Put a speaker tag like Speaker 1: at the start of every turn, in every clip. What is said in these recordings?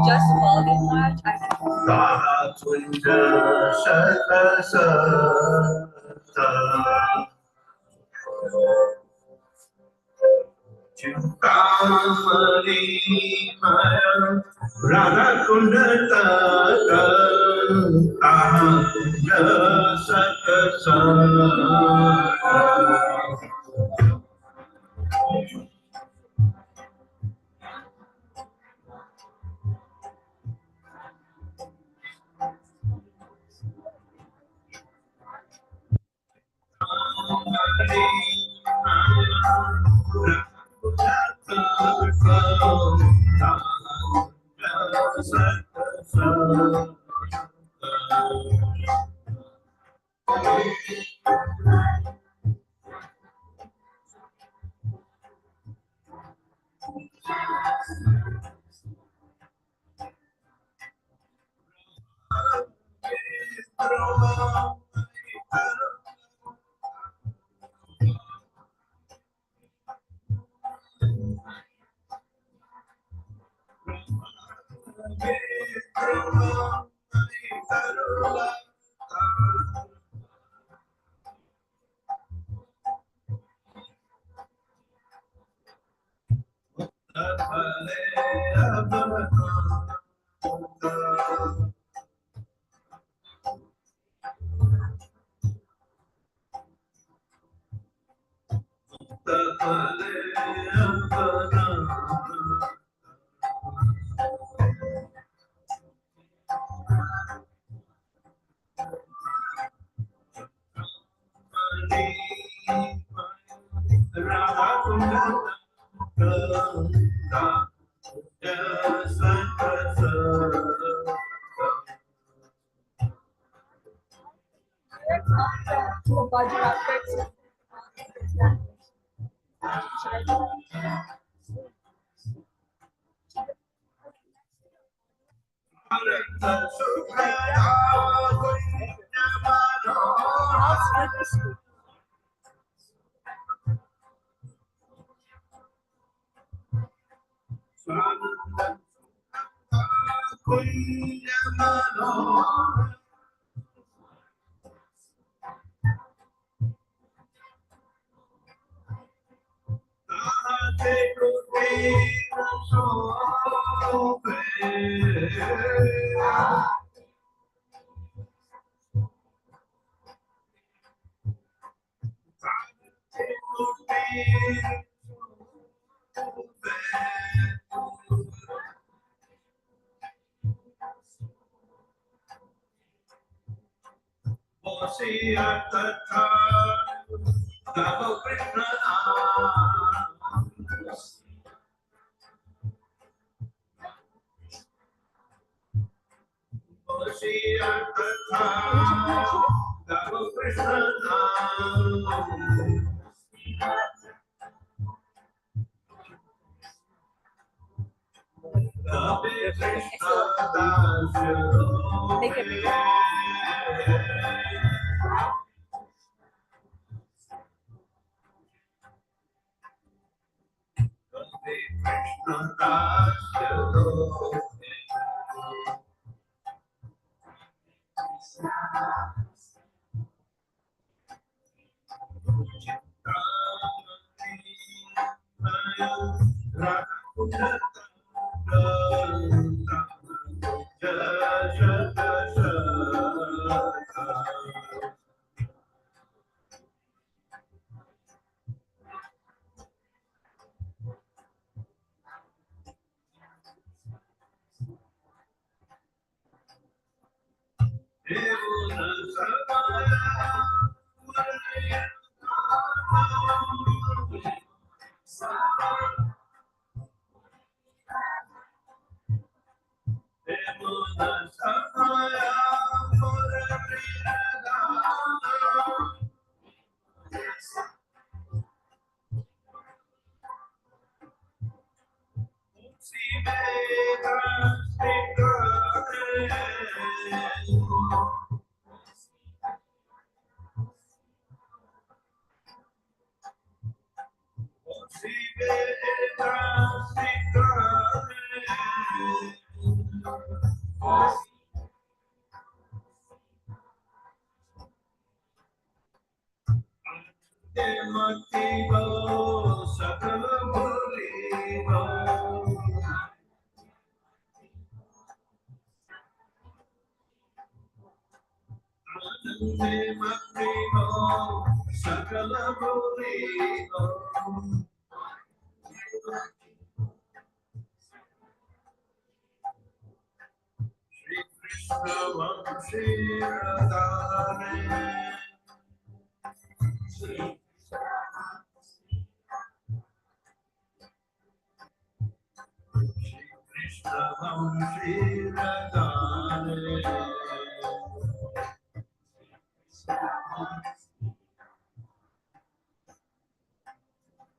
Speaker 1: just volume much.
Speaker 2: Cintamani Maya Radha Kundata Ahanja Sakasa mati go, sakala boli go. Anande mati go, sakala boli go. Shri Krishna Vamshi Radhare. Krishna Vamshi Radhare.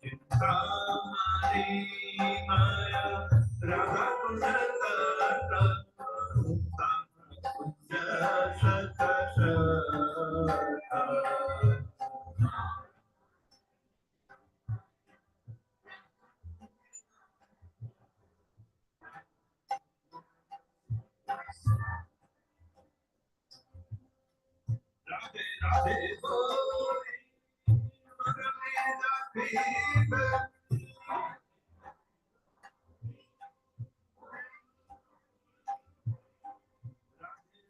Speaker 2: Cintamani Maya Radha Kunjata Kunja Shata Shata. Radhe Radhe Boli Margarita Piva.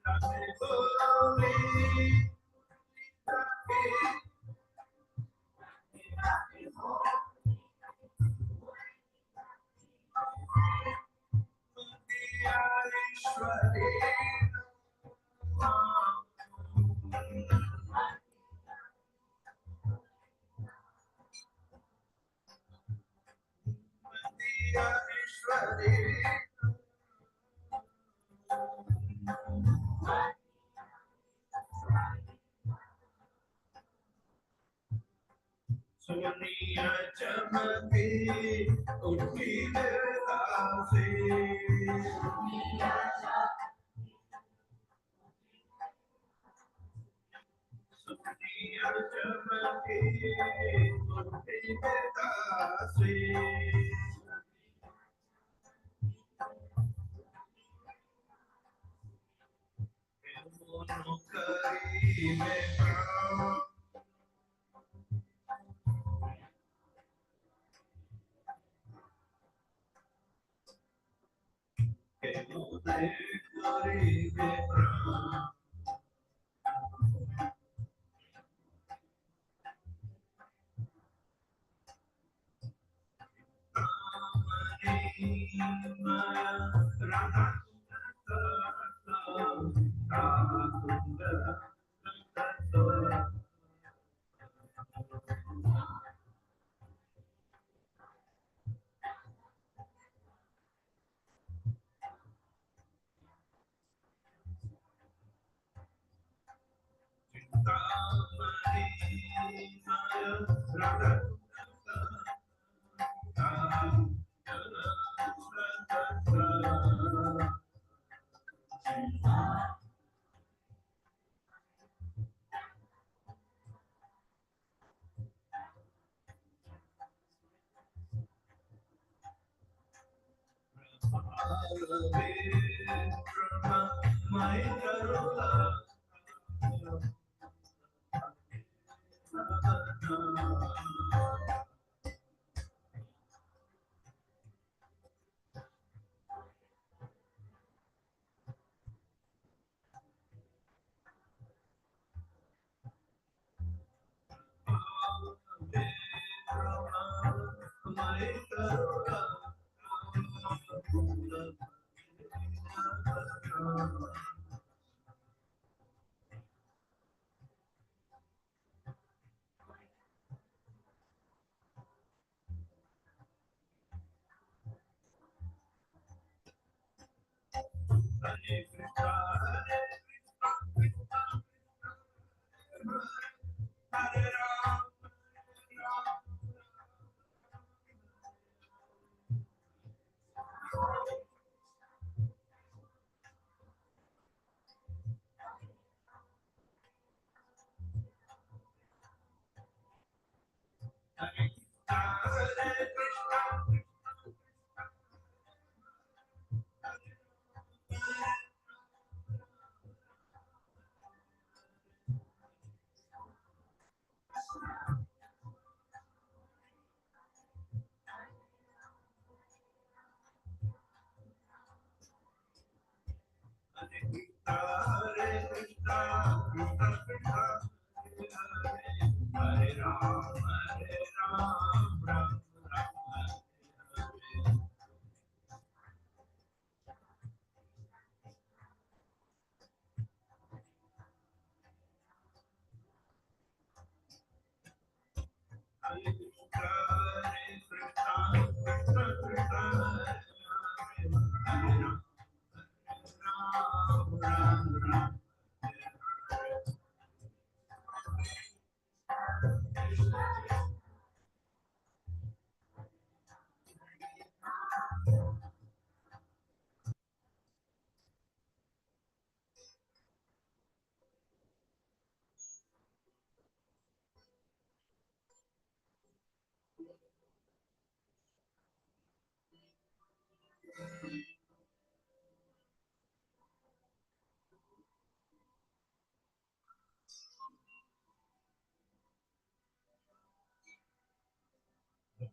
Speaker 2: Radhe Boli Ishwari. Ishwari. Sonia Chamati Utti Devasi. Sonia Chamati Utti Devasi. Mono Kari Mekra. Kari Mekra.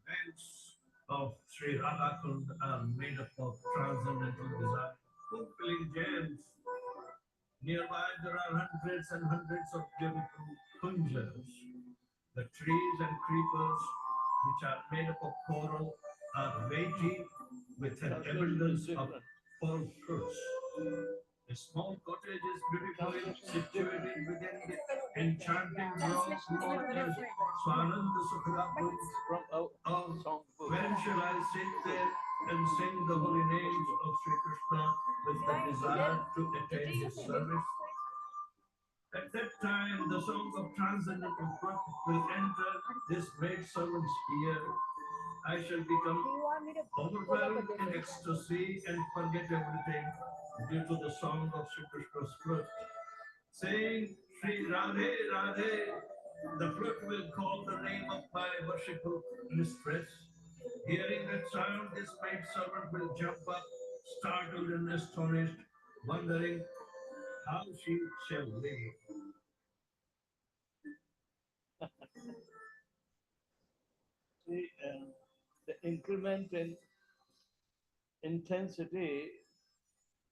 Speaker 2: banks of Sri Radhakund are made up of transcendental desire, fulfilling gems. Nearby there are hundreds and hundreds of beautiful kunjas. The trees and creepers, which are made up of coral, are weighty with an abundance of fall fruits. A small cottage is beautifully situated within the enchanting grove known as Swananda Sukhadapur. Oh, when shall I sit there and sing the holy names of Sri Krishna with the desire to attain his service? At that time, the song of transcendental truth will enter this maid servant's ear. I shall become overwhelmed in ecstasy and forget everything due to the song of Sri Krishna's flute. Saying Sri Radhe Radhe, the flute will call the name of my worshipful mistress. Hearing that sound, this maid servant will jump up, startled and astonished, wondering how she shall live.
Speaker 3: See, the increment in intensity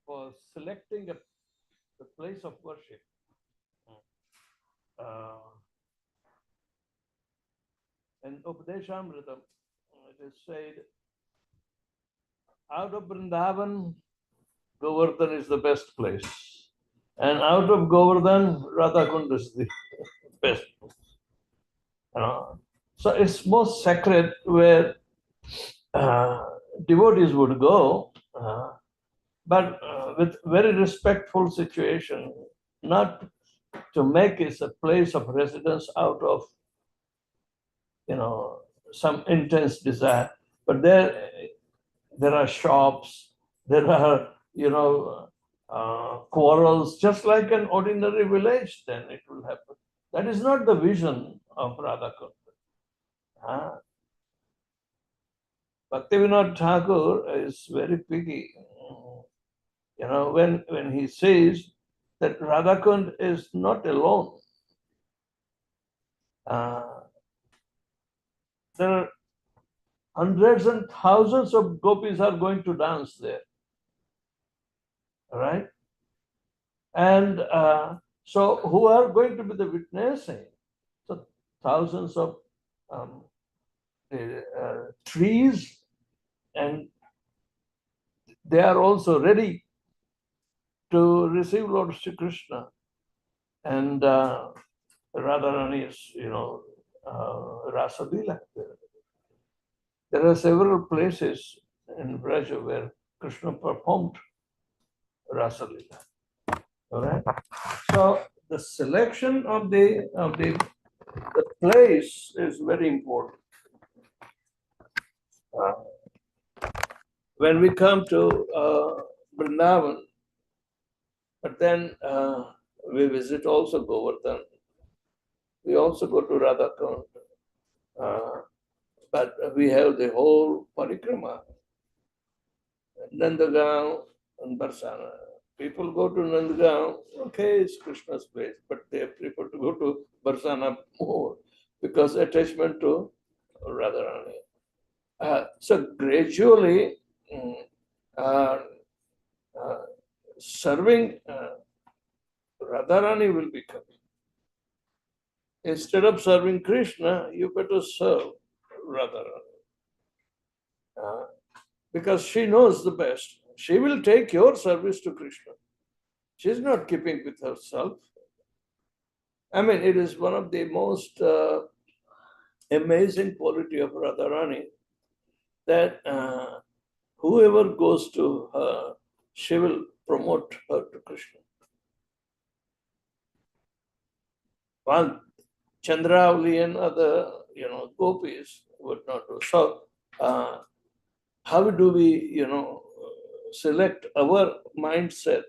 Speaker 3: for selecting the place of worship. In Upadeshamritam, it is said, out of Vrindavan, Govardhan is the best place. And out of Govardhan, Radhakund is the best place. So it's most sacred where devotees would go, but with very respectful situation, not to make it a place of residence out of, some intense desire. But there are shops, there are, quarrels, just like an ordinary village, then it will happen. That is not the vision of Radhakund. Bhaktivinoda Thakur is very picky. When he says that Radhakund is not alone. There are hundreds and thousands of gopis are going to dance there. Right? And so who are going to be the witnessing? So thousands of trees, and they are also ready to receive Lord Sri Krishna. And Radharani is, Rasa Leela. There are several places in Braja where Krishna performed Rasa Leela. All right. So the selection of the place is very important. When we come to Vrindavan, but then we visit also Govardhan. We also go to Radhakund. But we have the whole parikrama, Nandagaon and Barsana. People go to Nandagaon, okay, it's Krishna's place, but they prefer to go to Barsana more because attachment to Radharani. So gradually, serving Radharani will be coming. Instead of serving Krishna, you better serve Radharani. Because she knows the best. She will take your service to Krishna. She's not keeping with herself. I mean, it is one of the most amazing quality of Radharani that whoever goes to her, she will promote her to Krishna. While Chandravali and other, gopis would not do. So, how do we, select our mindset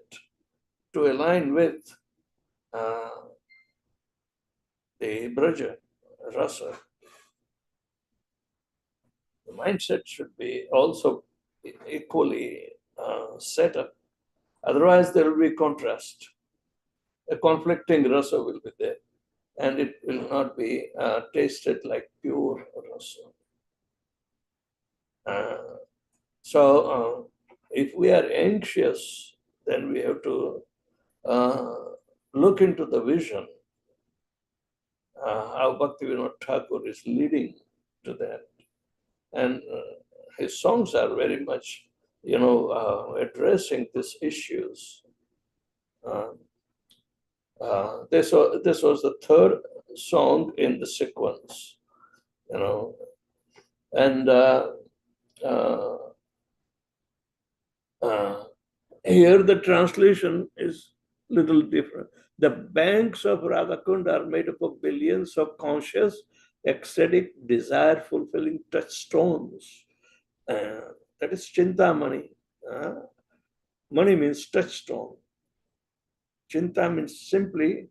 Speaker 3: to align with the Braja, Rasa? The mindset should be also equally set up. Otherwise, there will be contrast. A conflicting rasa will be there, and it will not be tasted like pure rasa. If we are anxious, then we have to look into the vision, how Bhaktivinoda Thakur is leading to that. And his songs are very much, addressing these issues. This was the third song in the sequence, and here the translation is little different. The banks of Radhakund are made up of billions of conscious, ecstatic, desire-fulfilling touchstones. That is Cintamani. Mani means touchstone. Chinta means simply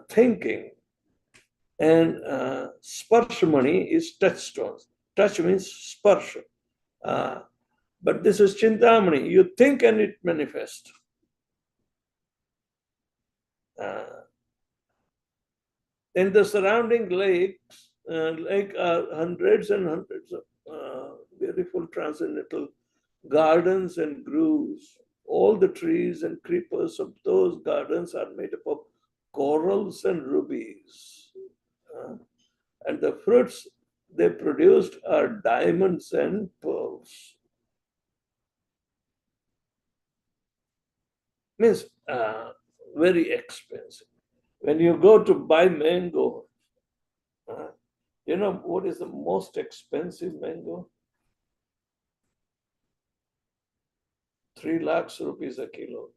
Speaker 3: thinking. And Sparshamani is touchstones. Touch means sparsha. But this is Cintamani. You think and it manifests. In the surrounding lakes, are hundreds and hundreds of beautiful transcendental gardens and groves. All the trees and creepers of those gardens are made up of corals and rubies. And the fruits they produced are diamonds and pearls. Means very expensive. When you go to buy mango, you know what is the most expensive mango? 3 lakhs rupees a kilo.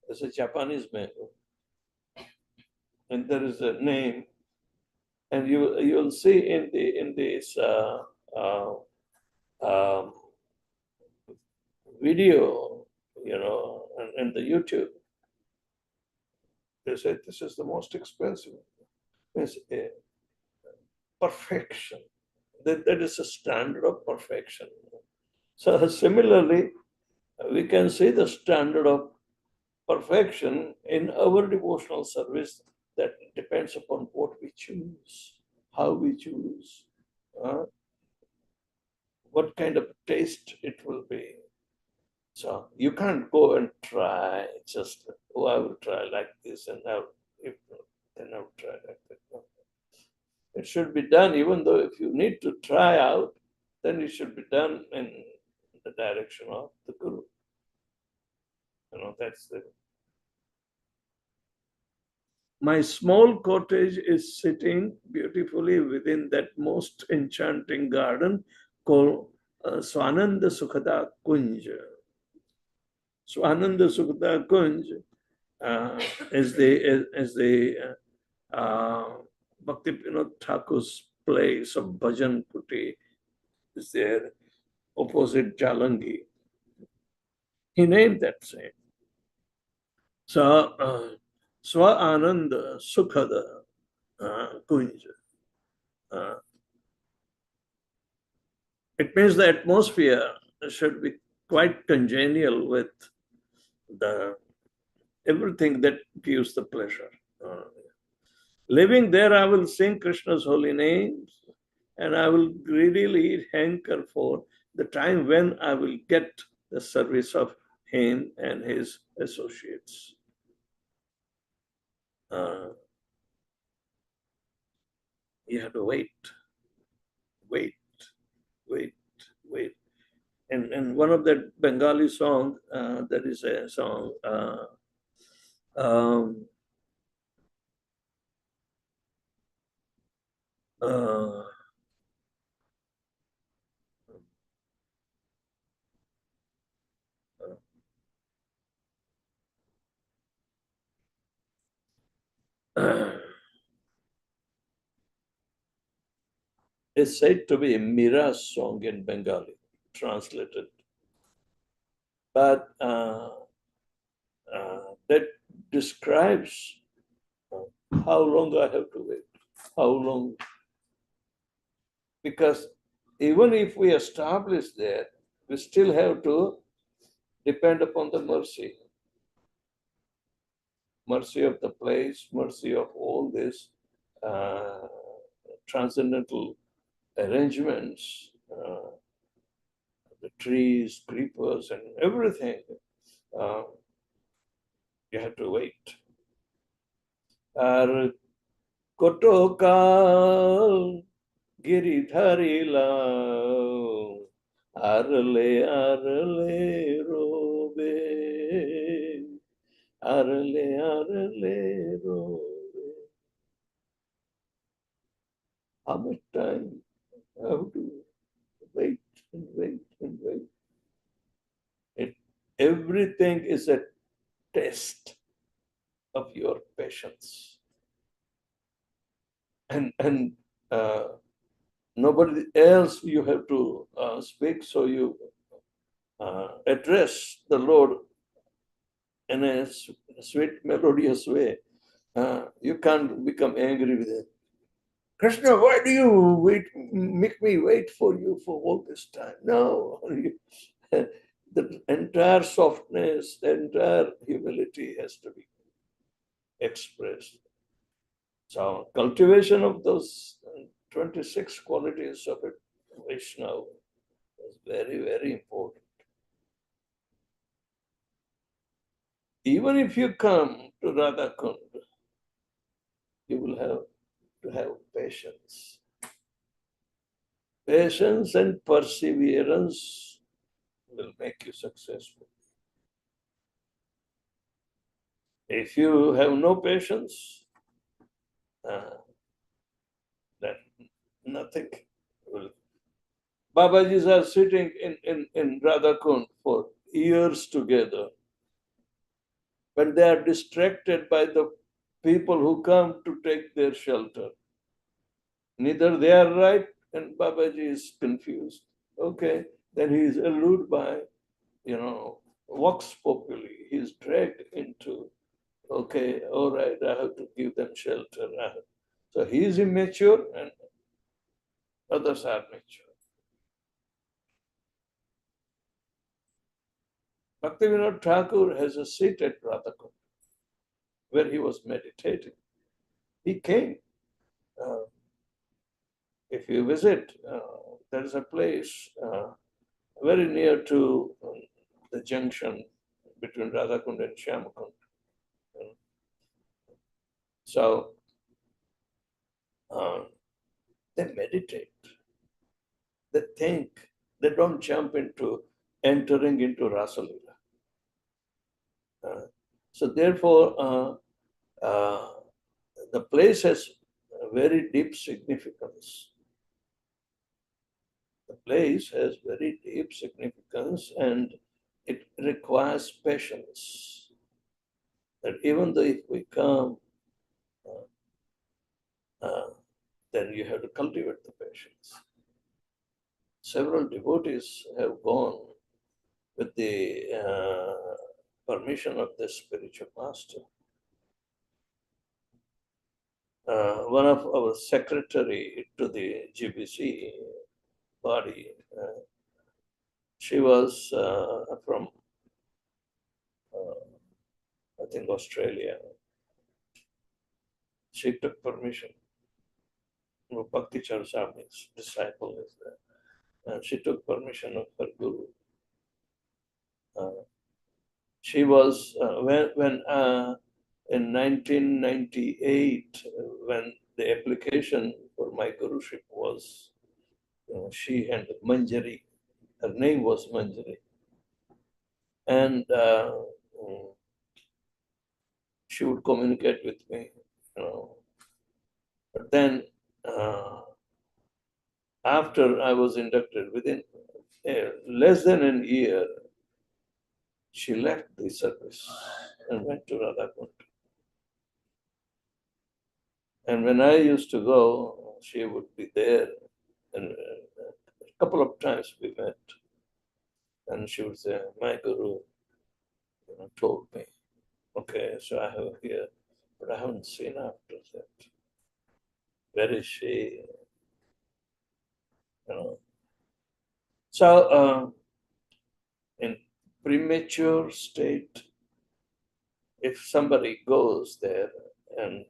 Speaker 3: It's a Japanese mango. And there is a name, and you'll see in this video, and the YouTube, they say this is the most expensive. It's perfection. That is a standard of perfection. So similarly, we can see the standard of perfection in our devotional service. That depends upon what we choose, how we choose, what kind of taste it will be. So you can't go and try just, I will try like this, and then I'll try like that. No. It should be done, even though if you need to try out, then it should be done in the direction of the Guru. That's the. My small cottage is sitting beautifully within that most enchanting garden called Swananda Sukhada Kunja. Swananda Sukhada Kunja is the Bhaktivinoda Thakur's place of Bhajan Kuti, is there opposite Jalangi. He named that same. So, Swa Ananda Sukhada Kunja. It means the atmosphere should be quite congenial with everything that gives the pleasure. Living there, I will sing Krishna's holy names, and I will greedily hanker for the time when I will get the service of him and his associates. You have to wait. And one of the Bengali songs, there is a song, it's said to be a Mira's song in Bengali, translated. But that describes how long I have to wait. How long? Because even if we establish that, we still have to depend upon the mercy. Mercy of the place, mercy of all this transcendental arrangements. trees, creepers, and everything. You have to wait. Ar kotokal giridhari lao, arle robe, arle robe. How much time I have to wait and wait and wait? Everything is a test of your patience. And nobody else you have to speak, so you address the Lord in a sweet, melodious way. You can't become angry with it. Krishna, why do you make me wait for you for all this time? No, the entire softness, the entire humility has to be expressed. So cultivation of those 26 qualities of a Vaishnava is very, very important. Even if you come to Radha Kund, you will have to have patience. Patience and perseverance will make you successful. If you have no patience, then nothing will. Babajis are sitting in Radha Kund for years together. But they are distracted by the people who come to take their shelter. Neither they are right and Babaji is confused. Okay, then he is allured by, vox populi. He is dragged into, okay, all right, I have to give them shelter. So he is immature and others are mature. Bhaktivinoda Thakur has a seat at Radhakund where he was meditating. He came. If you visit, there is a place very near to the junction between Radhakund and Shyamakund. So they meditate. They think. They don't jump into entering into Rasalila. So therefore, the place has a very deep significance. The place has very deep significance and it requires patience. That even though if we come, then you have to cultivate the patience. Several devotees have gone with the permission of the spiritual master. One of our secretary to the GBC body, she was from, I think, Australia. She took permission. Bhakti Swami's disciple is there. And she took permission of her guru. She was, when in 1998, when the application for my guruship was, she and Manjari, her name was Manjari. And she would communicate with me, But then, after I was inducted, within less than a year, she left the service and went to Radhakund. And when I used to go, she would be there. And a couple of times we met. And she would say, my guru told me, okay, so I have here, but I haven't seen her after that. Where is she? So, in premature state, if somebody goes there and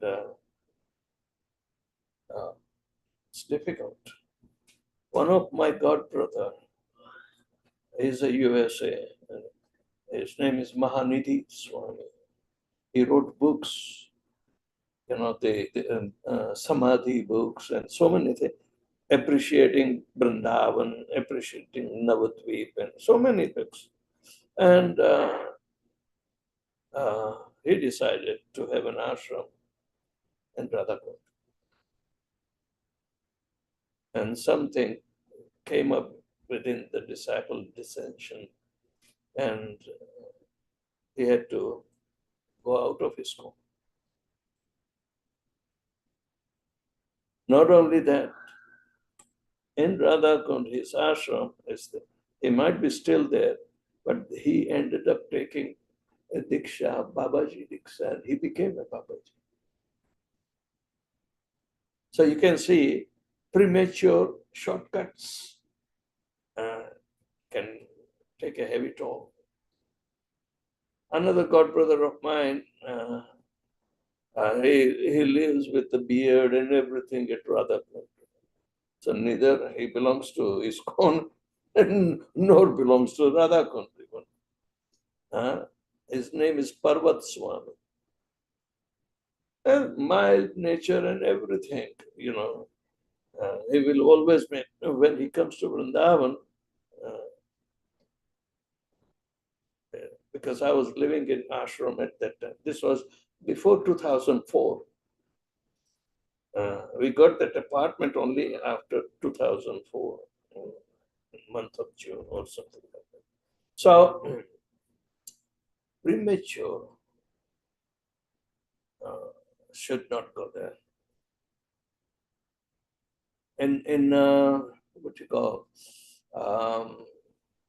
Speaker 3: it's difficult. One of my god brother, He's a USA. His name is Mahanidhi Swami. He wrote books, the Samadhi books and so many things, appreciating Vrindavan, appreciating Navadvip, and so many books. And he decided to have an ashram in Radhakund. And something came up within the disciple dissension, and he had to go out of his school. Not only that, in Radhakund, his ashram is there. He might be still there, but he ended up taking a Diksha, Babaji Diksha, and he became a Babaji. So you can see premature shortcuts can take a heavy toll. Another godbrother of mine, he lives with the beard and everything at Radhakund. So neither he belongs to ISKCON nor belongs to Radhakund. His name is Parvat Swami. And mild nature and everything, he will always be, when he comes to Vrindavan, because I was living in ashram at that time. This was before 2004. We got that apartment only after 2004, month of June or something like that. So, premature should not go there. In what you call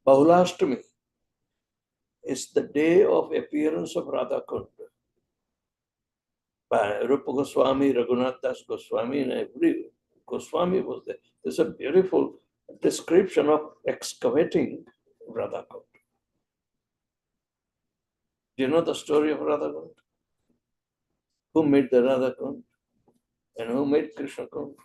Speaker 3: Bahulashtami is the day of appearance of Radhakund by Rupa Goswami, Raghunath Das Goswami, and every Goswami was there. There's a beautiful description of excavating Radhakund. Do you know the story of Radhakund? Who made the Radhakund? And who made Krishna Kund?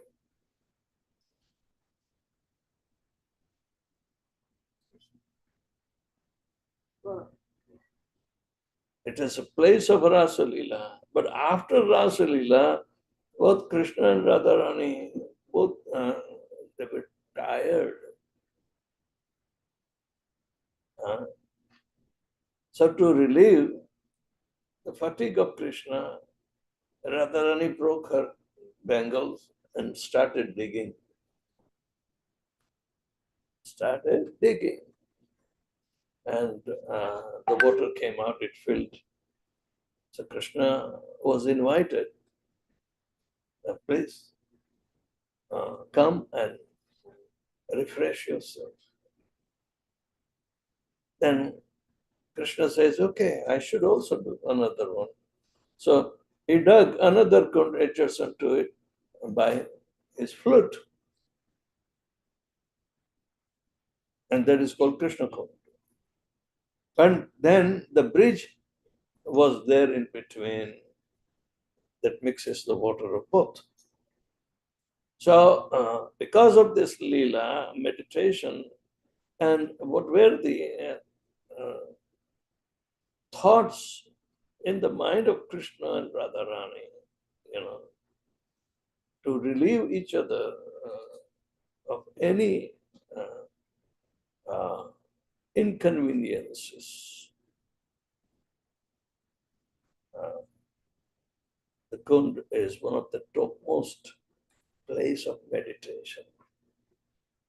Speaker 3: It is a place of Rasa Leela. But after Rasa Leela, both Krishna and Radharani, both they were tired. So to relieve the fatigue of Krishna, Radharani broke her bangles and started digging. And the water came out, it filled. So Krishna was invited, please come and refresh yourself. Then Krishna says, okay, I should also do another one. So he dug another kund adjacent to it by his flute. And that is called Krishna Kund. And then the bridge was there in between that mixes the water of both. So because of this Leela, meditation, and what were the thoughts in the mind of Krishna and Radharani, to relieve each other of any inconveniences. The Kund is one of the topmost place of meditation.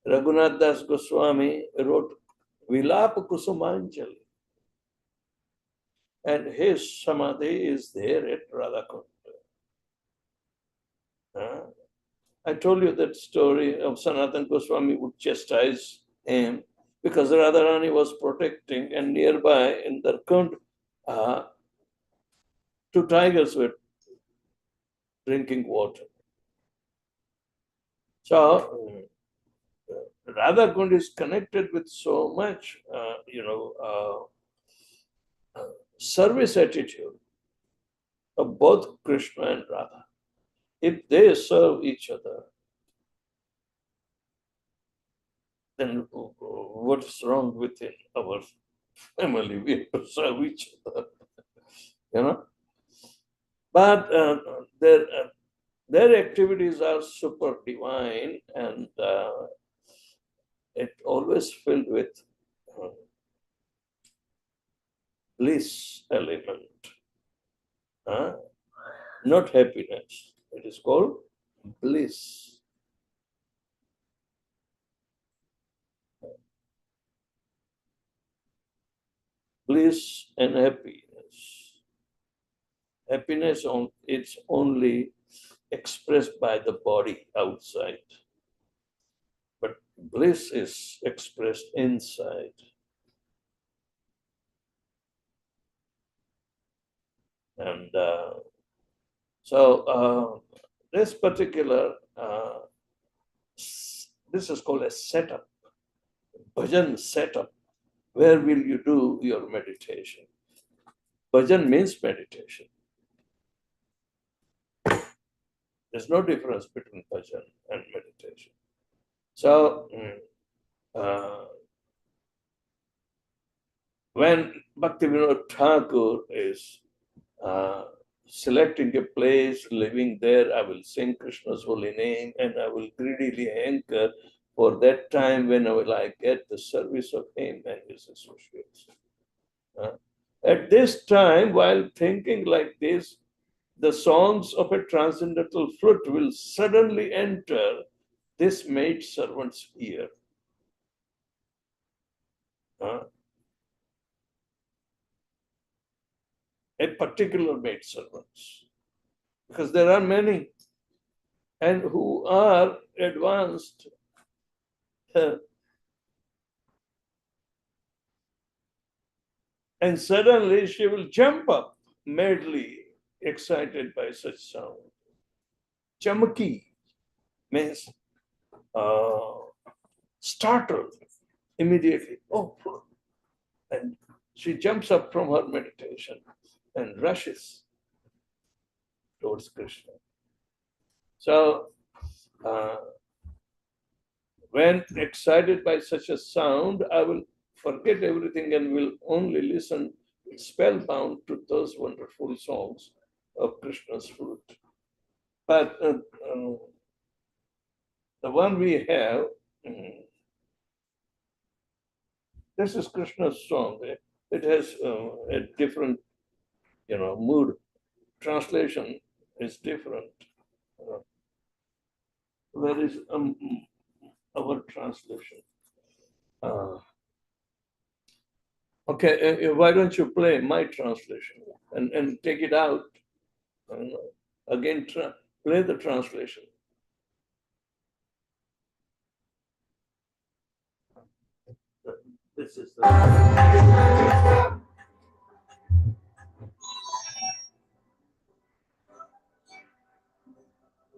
Speaker 3: Raghunath Das Goswami wrote Vilapa Kusumanjali, and his samadhi is there at Radhakund. I told you that story of Sanatana Goswami would chastise him because Radharani was protecting, and nearby in the Kund, two tigers were drinking water. So Radhakund is connected with so much, service attitude of both Krishna and Radha. If they serve each other, then what's wrong with it? Our family? We have to serve each other, you know. But their activities are super divine, and it always filled with bliss element, not happiness. It is called bliss. Bliss and happiness. Happiness, it's only expressed by the body outside, but bliss is expressed inside. And so this particular, this is called a setup, bhajan setup. Where will you do your meditation? Bhajan means meditation. There's no difference between bhajan and meditation. So when Bhaktivinoda Thakur is selecting a place, living there, I will sing Krishna's holy name and I will greedily hanker for that time when I get the service of him and his associates. At this time, while thinking like this, the songs of a transcendental flute will suddenly enter this maid servant's ear. A particular maid servants, because there are many, and who are advanced. And suddenly she will jump up, madly excited by such sound. Chamaki means startled immediately. Oh, and she jumps up from her meditation and rushes towards Krishna. So, when excited by such a sound, I will forget everything and will only listen spellbound to those wonderful songs of Krishna's flute. But the one we have, this is Krishna's song. It has a different, mood. Translation is different. Where is our translation? Okay, why don't you play my translation and take it out? Again, play the translation. This is the...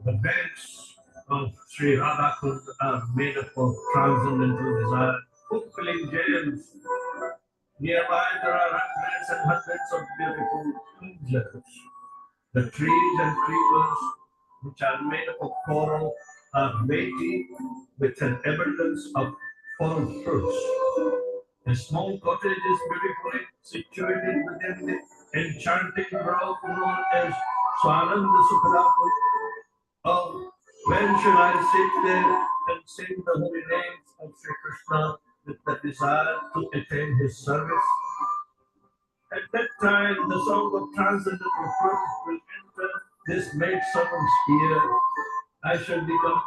Speaker 2: The beds of Sri Radha Kund are made up of transcendental desire, fulfilling gems. Nearby there are hundreds and hundreds of beautiful angels. The trees and creepers, which are made up of coral, are weighty with an abundance of foreign fruits. A small cottage is beautifully situated within the enchanting grove known as Swananda Sukadapu. Oh, when shall I sit there and sing the holy names of Sri Krishna with the desire to attain his service? At that time, the song of transcendental fruit will enter this maid servant's ear. I shall become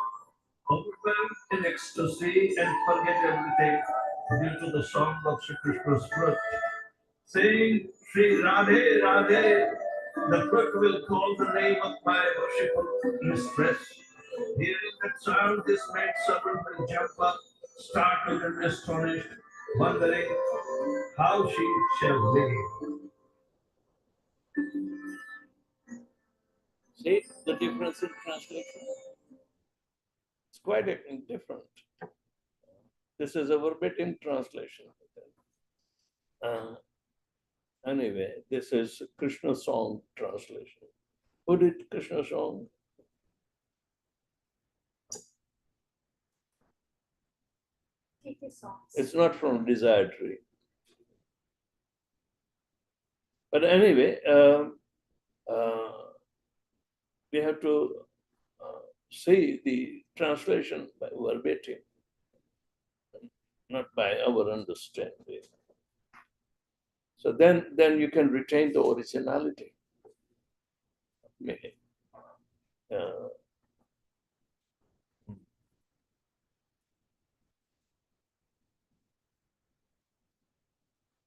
Speaker 2: overwhelmed in ecstasy and forget everything due to the song of Sri Krishna's fruit. Saying Sri Radhe Radhe, the fruit will call the name of my worshipful mistress. Hearing that sound, this maid servant will jump up, startled and astonished, wondering how she shall live.
Speaker 3: See the difference in translation? It's quite different. This is a verbatim translation. Anyway, this is Krishna song translation. Who did Krishna song?
Speaker 1: KK songs.
Speaker 3: It's not from Desire Tree. But anyway, we have to see the translation by verbatim, not by our understanding. So then you can retain the originality. Meaning.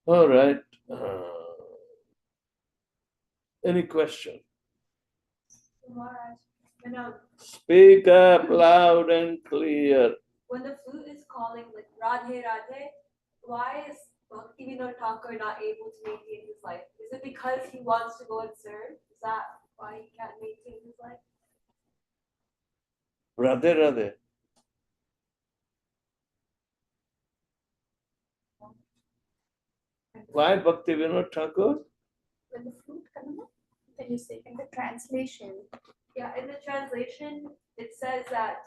Speaker 3: All right. Any question?
Speaker 1: Maharaj,
Speaker 3: Speak up loud and clear.
Speaker 1: when the flute is calling like Radhe Radhe, why is Bhaktivinoda Thakur not able to maintain his life? Is it because he wants to go and serve? Is that why he can't maintain his life?
Speaker 3: Radhe Radhe. Why Bhaktivinoda Thakur?
Speaker 1: When the flute comes up, then you say in the translation. Yeah, in the translation, it says that.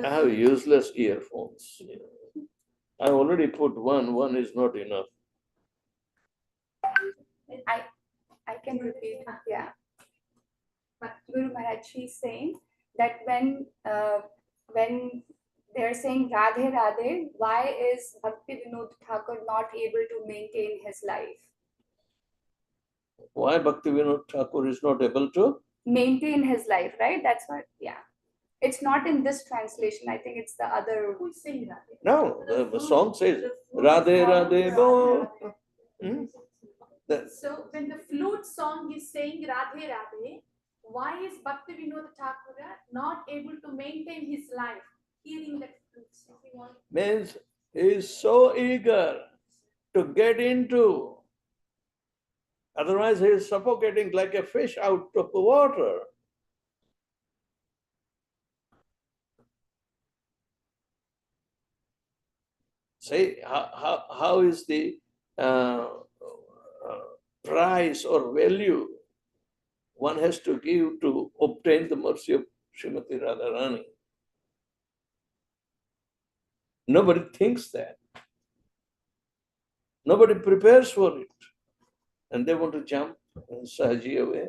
Speaker 3: I have useless earphones. I already put one is not enough.
Speaker 4: I can repeat, yeah. But Guru Maharaj is saying that when they're saying Radhe Radhe, why is Bhaktivinoda Thakur not able to maintain his life?
Speaker 3: Why Bhaktivinoda Thakur is not able to?
Speaker 4: Maintain his life, right? That's what, yeah. It's not in this translation. I think it's the other.
Speaker 1: Who's saying that?
Speaker 3: No, the song says Radhe Radhe Bo.
Speaker 1: So when the flute song is saying Radhe Radhe, why is Bhaktivinoda Thakur not able to maintain his life hearing that flute song?
Speaker 3: Means he is so eager to get into. Otherwise, he is suffocating like a fish out of the water. See, how is the price or value one has to give to obtain the mercy of Srimati Radharani? Nobody thinks that. Nobody prepares for it. And they want to jump and sahaji away.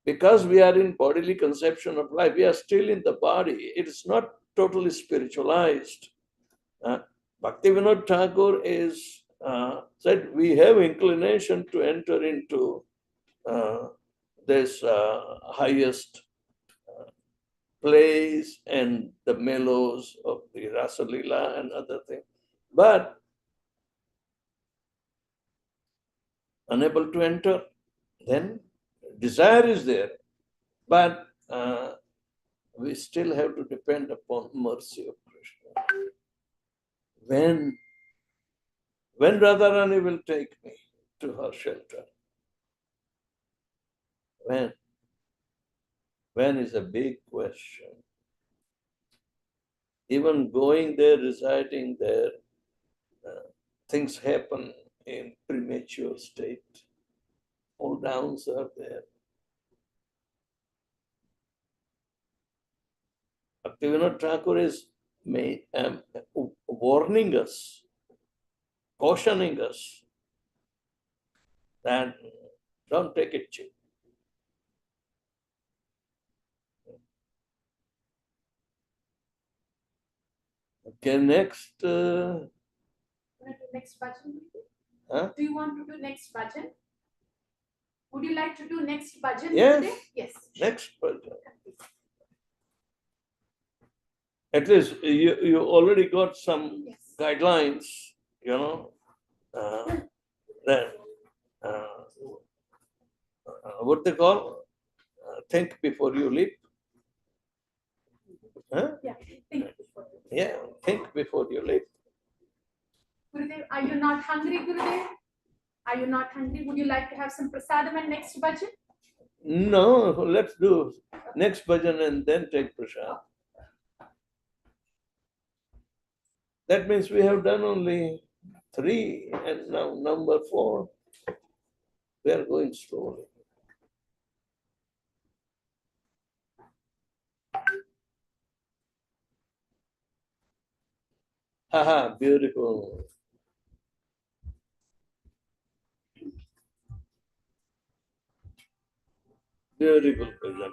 Speaker 3: Because we are in bodily conception of life, we are still in the body. It is not totally spiritualized. Bhaktivinoda Thakur is said we have inclination to enter into this highest plays and the mellows of the Rasa Leela and other things, but unable to enter. Then desire is there, but we still have to depend upon mercy of Krishna. When Radharani will take me to her shelter? When is a big question. Even going there, residing there, things happen in premature state. All downs are there. Bhaktivinoda Thakur is warning us, cautioning us that don't take it cheap. Okay, next.
Speaker 1: Next bhajan?
Speaker 3: Huh?
Speaker 1: Do you want to do next bhajan? Would you like to do next bhajan
Speaker 3: Yes.
Speaker 1: today? Yes.
Speaker 3: Next bhajan. At least you already got some guidelines, that what they call think before you leap. Huh?
Speaker 1: Yeah, think before you.
Speaker 3: Yeah, think before you leap.
Speaker 1: Gurudev, are you not hungry, Gurudev? Are you not hungry? Would you like to have some prasadam and next bhajan?
Speaker 3: No, let's do next bhajan and then take prasad. That means we have done only 3 and now number 4. We are going slowly. Haha, beautiful. Beautiful bhajan.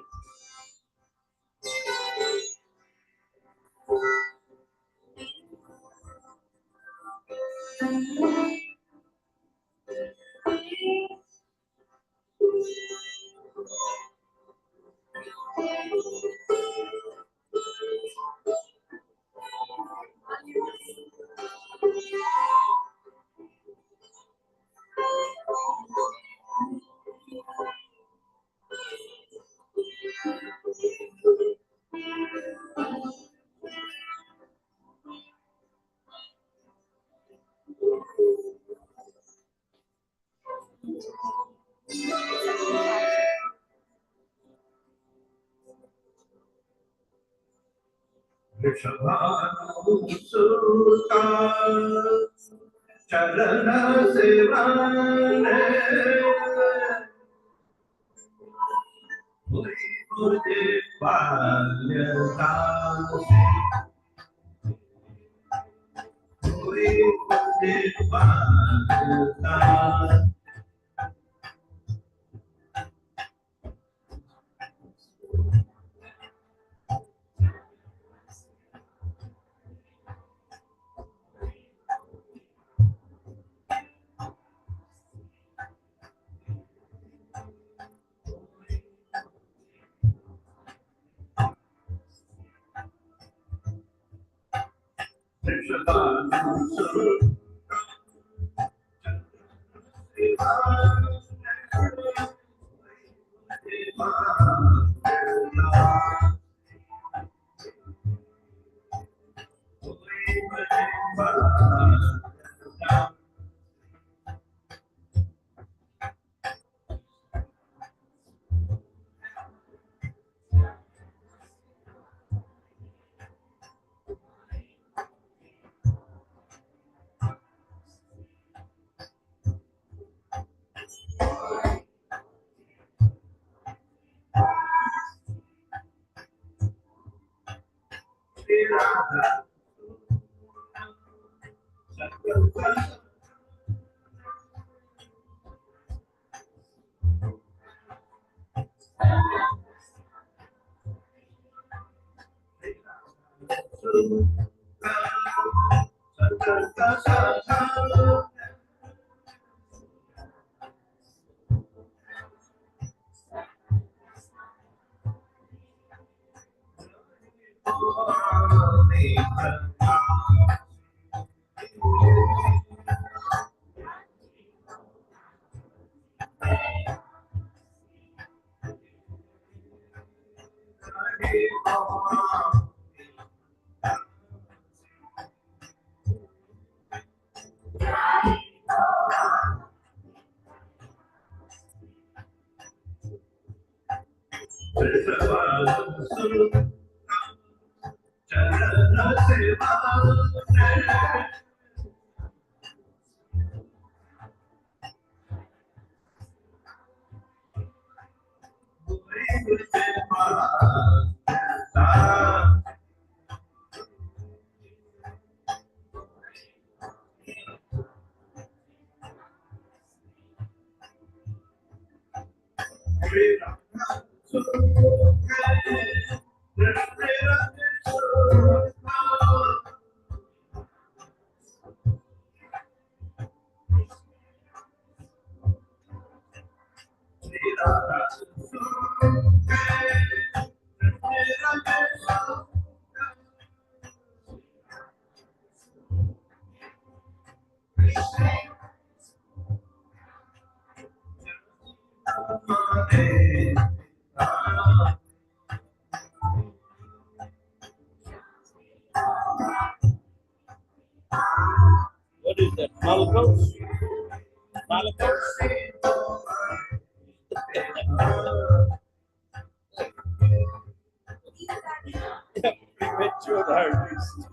Speaker 2: Vrsabhanu Suta Carana Sevane Mujhe balyadasi mujhe balyadasi Vrsabhanu Suta
Speaker 3: What is that? Malcolms? Malcolms? Premature artist.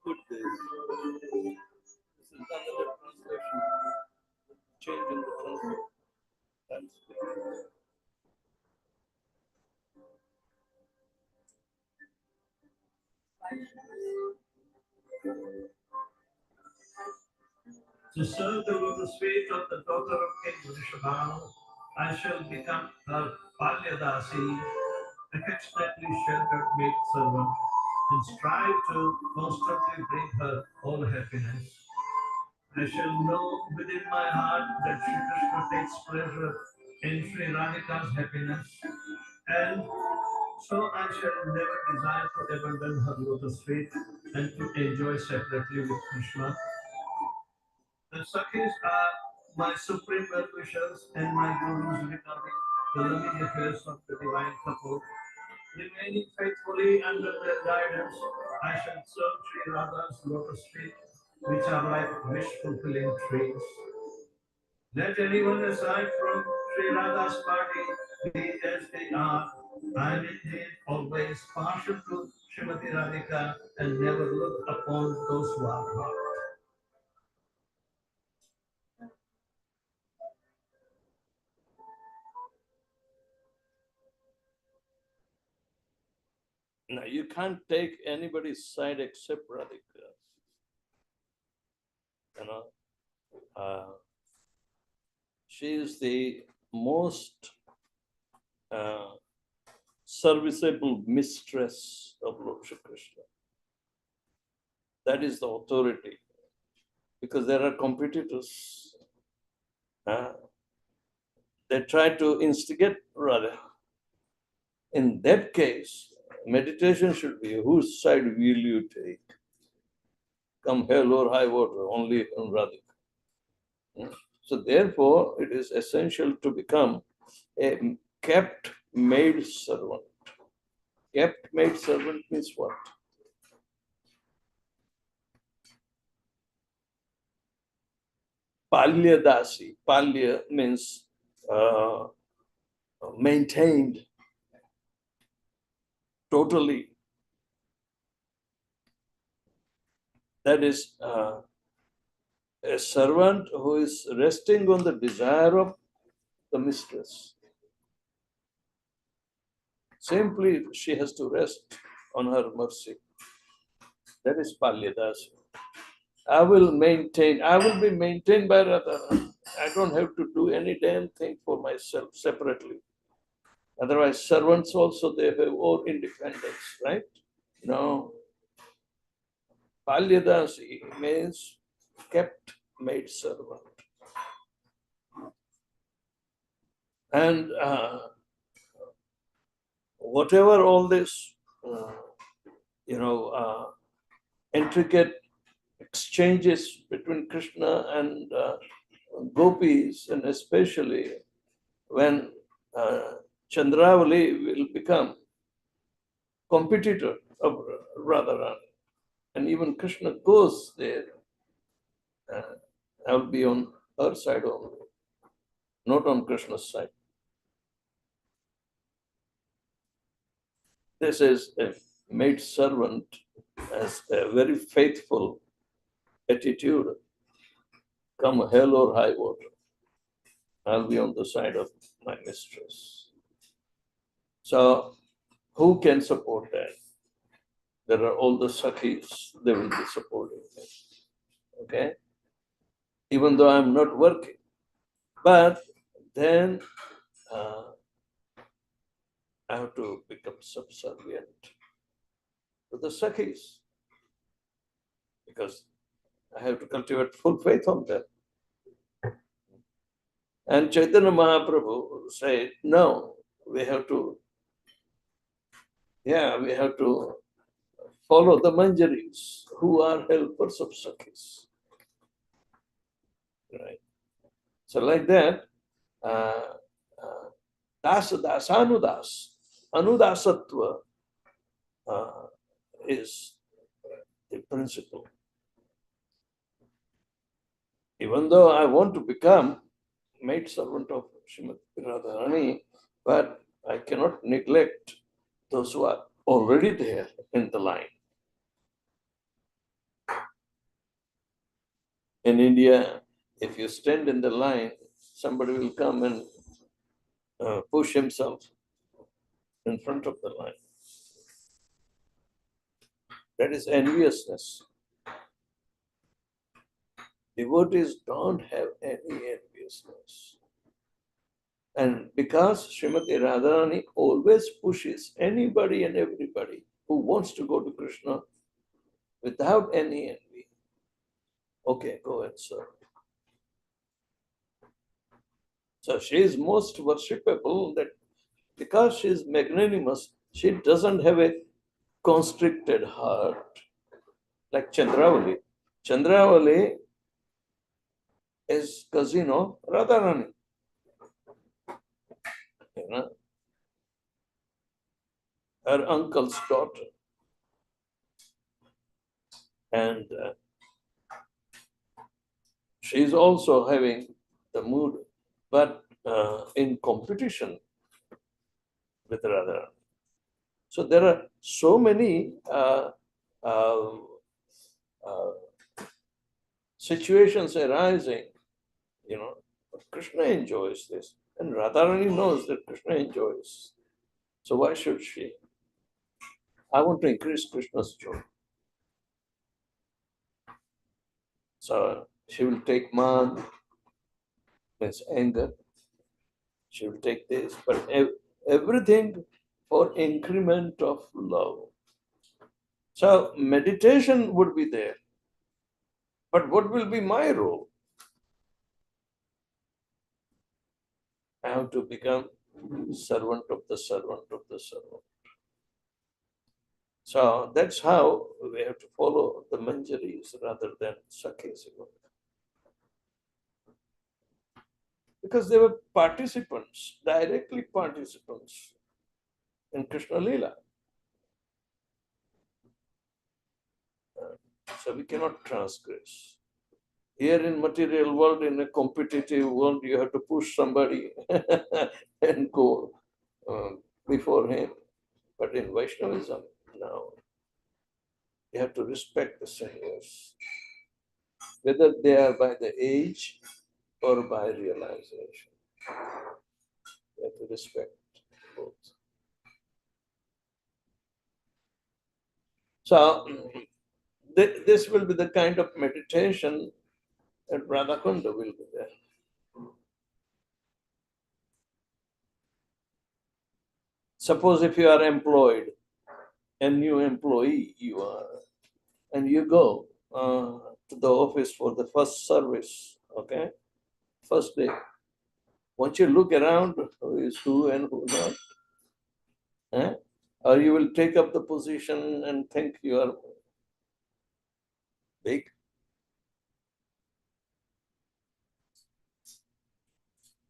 Speaker 3: Put this. This is another translation. Change in the translation.
Speaker 2: To serve the lotus feet of the daughter of King Vrsabhanu, I shall become her Palyadasi, affectionately sheltered maid servant, and strive to constantly bring her all happiness. I shall know within my heart that Sri Krishna takes pleasure in Sri Radhika's happiness, and so I shall never desire to abandon her lotus feet and to enjoy separately with Krishna. The Sakhis are my supreme well-wishers and my gurus regarding the loving affairs of the divine couple. Remaining faithfully under their guidance, I shall serve Sri Radha's lotus feet, which are like wish-fulfilling trees. Let anyone aside from Sri Radha's party be as they are. I am indeed always partial to Srimati Radhika and never look upon those who are not.
Speaker 3: Now, you can't take anybody's side except Radhika. You know, she is the most serviceable mistress of Lord Shri Krishna. That is the authority. Because there are competitors. They try to instigate Radha. In that case, meditation should be, whose side will you take? Come hell or high water, only on Radhika. So therefore, it is essential to become a kept maid servant. Kept maid servant means what? Palya dasi. Palya means maintained totally. That is a servant who is resting on the desire of the mistress. Simply, she has to rest on her mercy. That is Palyadasi. I will be maintained by Radha. I don't have to do any damn thing for myself separately. Otherwise, servants also, they have more independence, right? No. Palyadasi means kept maid servant. And whatever all this, intricate exchanges between Krishna and gopis, and especially when Chandravali will become competitor of Radharani, and even Krishna goes there I will be on her side only, not on Krishna's side. This is a maid servant has a very faithful attitude. Come hell or high water, I'll be on the side of my mistress. So, who can support that? There are all the Sakhis, they will be supporting me. Okay? Even though I'm not working. But then I have to become subservient to the Sakhis because I have to cultivate full faith on them. And Chaitanya Mahaprabhu said, no, we have to follow the Manjaris who are helpers of Sakhis. Right? So like that, Anudasatva is the principle. Even though I want to become maid servant of Srimati Radharani, but I cannot neglect those who are already there in the line. In India, if you stand in the line, somebody will come and push himself in front of the line. That is enviousness. Devotees don't have any enviousness. And because Srimati Radharani always pushes anybody and everybody who wants to go to Krishna without any envy, okay, go and serve. So she is most worshipable that because she is magnanimous, she doesn't have a constricted heart like Chandravali. Chandravali is cousin of Radharani. You know, her uncle's daughter. And she is also having the mood, but in competition with Radharani. So there are so many situations arising, you know, Krishna enjoys this. And Radharani knows that Krishna enjoys. So why should she? I want to increase Krishna's joy. So she will take man, means anger. She will take this, but everything for increment of love. So meditation would be there. But what will be my role? I have to become servant of the servant of the servant. So that's how we have to follow the Manjaris rather than Sakhis. Because they were participants, directly participants in Krishna Leela. So we cannot transgress. Here in material world, in a competitive world, you have to push somebody and go before him. But in Vaishnavism, no. You have to respect the seniors, whether they are by the age or by realization. You have to respect both. So this will be the kind of meditation that Radhakunda will be there. Suppose if you are employed, a new employee you are, and you go to the office for the first service, okay? First day. Once you look around, who is who and who not, eh? Or you will take up the position and think you are big.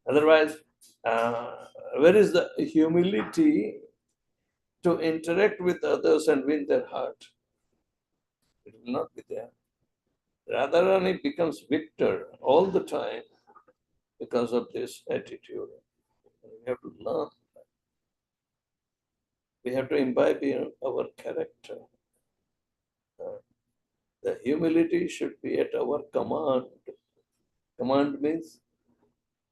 Speaker 3: Otherwise, where is the humility to interact with others and win their heart? It will not be there. Radharani becomes victor all the time because of this attitude. We have to learn. We have to imbibe in our character. The humility should be at our command. Command means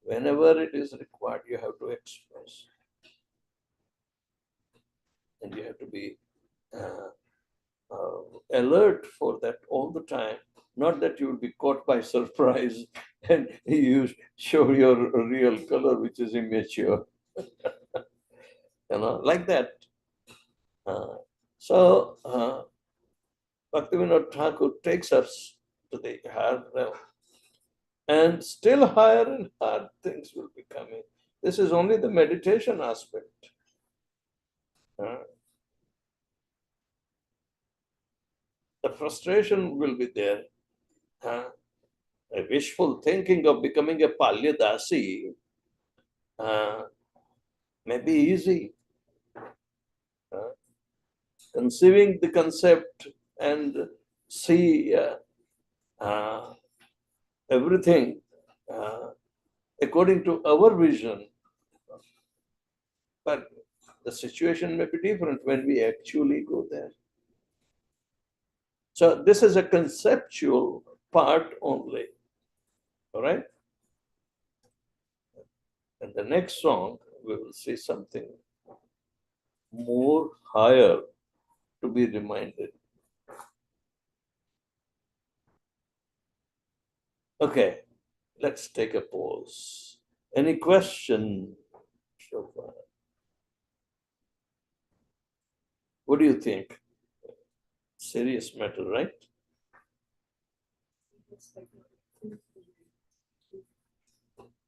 Speaker 3: whenever it is required, you have to express. And you have to be alert for that all the time. Not that you will be caught by surprise and you show your real color, which is immature. Like that. So Bhaktivinoda Thakur takes us to the higher realm. And still higher and higher things will be coming. This is only the meditation aspect. The frustration will be there. A wishful thinking of becoming a Palyadasi may be easy. Conceiving the concept and see everything according to our vision. But the situation may be different when we actually go there. So this is a conceptual part only. All right? And the next song, we will see something more higher to be reminded. Okay, let's take a pause. Any question so far? What do you think? Serious matter, right?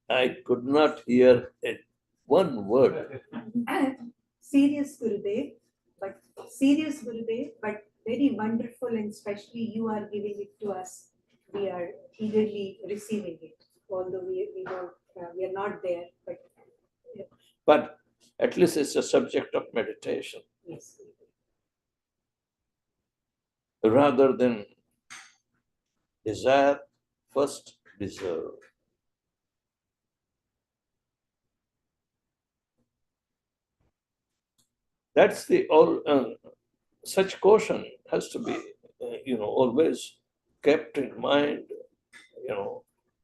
Speaker 3: I could not hear one word.
Speaker 5: Serious Gurudev, but very wonderful, and especially you are giving it to us. We are eagerly receiving it, although we are not there.
Speaker 3: But at least it's a subject of meditation.
Speaker 5: Yes.
Speaker 3: Rather than desire, first deserve. That's the all. Such caution has to be, always kept in mind.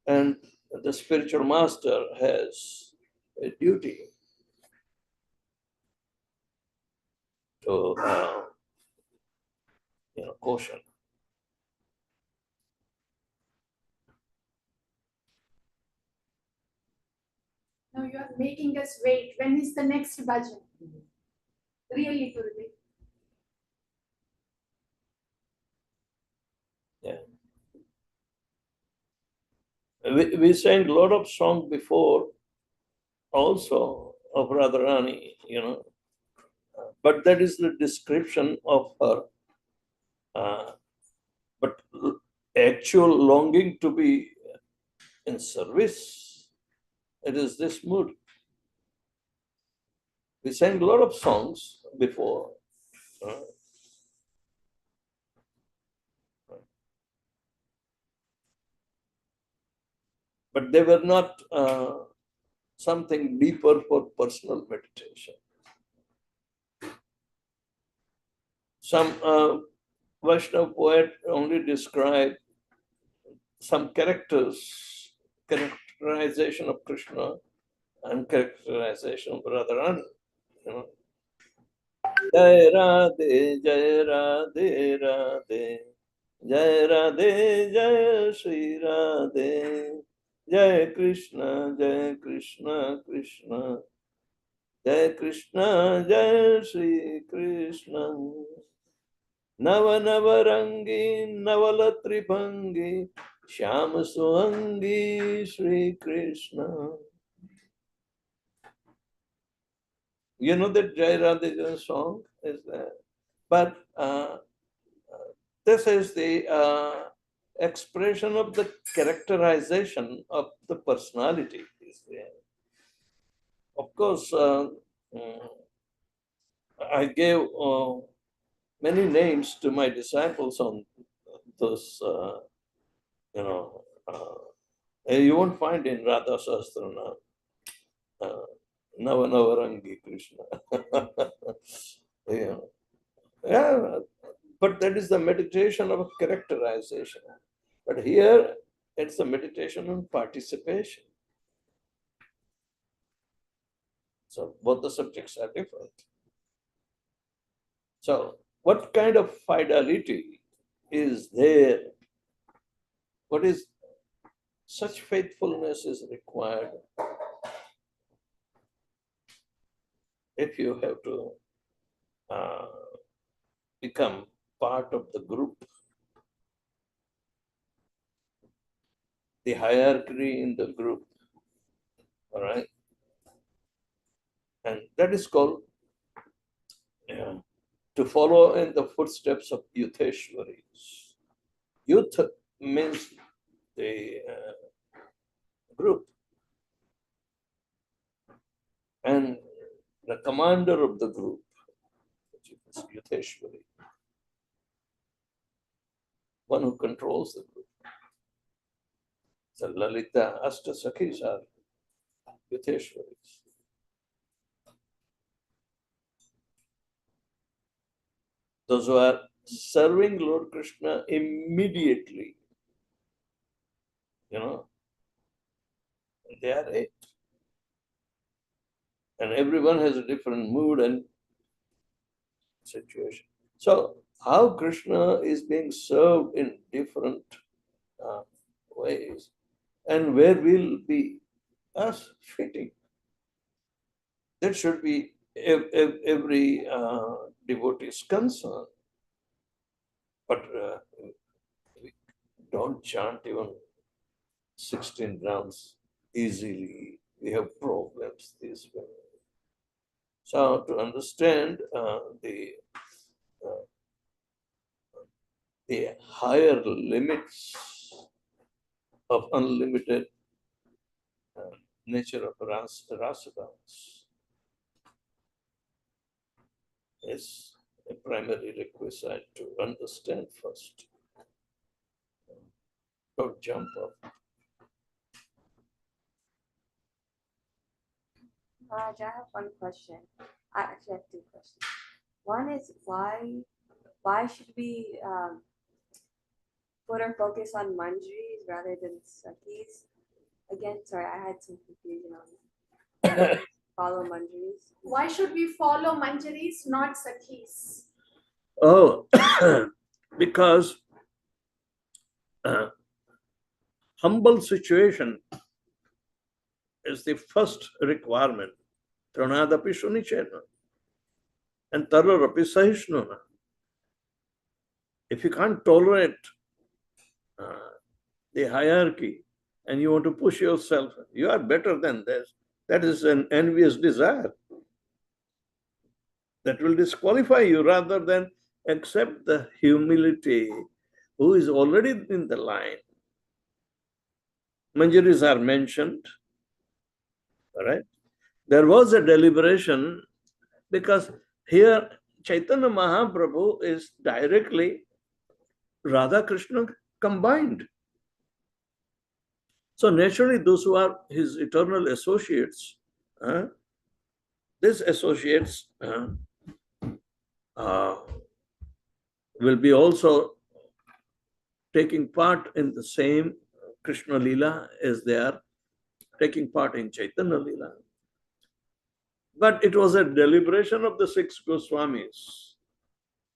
Speaker 3: And the spiritual master has a duty to, caution.
Speaker 4: Now you are making us wait. When is the next bhajan? Really, Gurudev.
Speaker 3: Yeah. We sang a lot of songs before also of Radharani, but that is the description of her. But actual longing to be in service, it is this mood. We sang a lot of songs before. But they were not something deeper for personal meditation. Some Vaishnava poet only described some characterization of Krishna and characterization of Radharani. Jai Radhe, Jai Radhe, Radhe, Jai Radhe, Jai Shri Radhe, Jai Krishna, Krishna, Jai Krishna, Jai Shri Krishna. Nava Navarangi, Navala Tribhangi, Shyama Suhangi, Shri Krishna. You know that Jai Radhe song is there. But this is the expression of the characterization of the personality. Of course, I gave many names to my disciples on those you know, you won't find in Radha Sahasrana, Nava Navarangi Krishna. Yeah. Yeah, but that is the meditation of characterization. But here, it's a meditation on participation. So both the subjects are different. So what kind of fidelity is there? What is such faithfulness is required if you have to become part of the group. The hierarchy in the group, all right? And that is called to follow in the footsteps of Yutheshwaris. Youth means the group. And the commander of the group, which is Yutheshwari, one who controls the group. So Lalita Asta Sakhis are Yutheshwaris. Those who are serving Lord Krishna immediately, you know, they are it. And everyone has a different mood and situation. So, how Krishna is being served in different ways, and where will be us fitting? That should be every devotee's concern. But we don't chant even 16 rounds easily. We have problems this way. So to understand the higher limits of unlimited nature of rasadans is a primary requisite to understand first. Don't jump up.
Speaker 6: Raj, I have one question. I actually have two questions. One is why should we put our focus on manjaris rather than sakis? Again, sorry, I had some confusion on it. Follow manjaris.
Speaker 7: Why should we follow manjaris, not sakhis?
Speaker 3: Oh, because humble situation is the first requirement. Tranadapi shunichena and tararapi sahishnuna. If you can't tolerate the hierarchy and you want to push yourself, you are better than this. That is an envious desire. That will disqualify you rather than accept the humility who is already in the line. Manjaris are mentioned. All right. There was a deliberation because here Chaitanya Mahaprabhu is directly Radha Krishna combined. So naturally, those who are his eternal associates, these associates will be also taking part in the same Krishna Leela as they are taking part in Chaitanya Leela. But it was a deliberation of the 6 Goswamis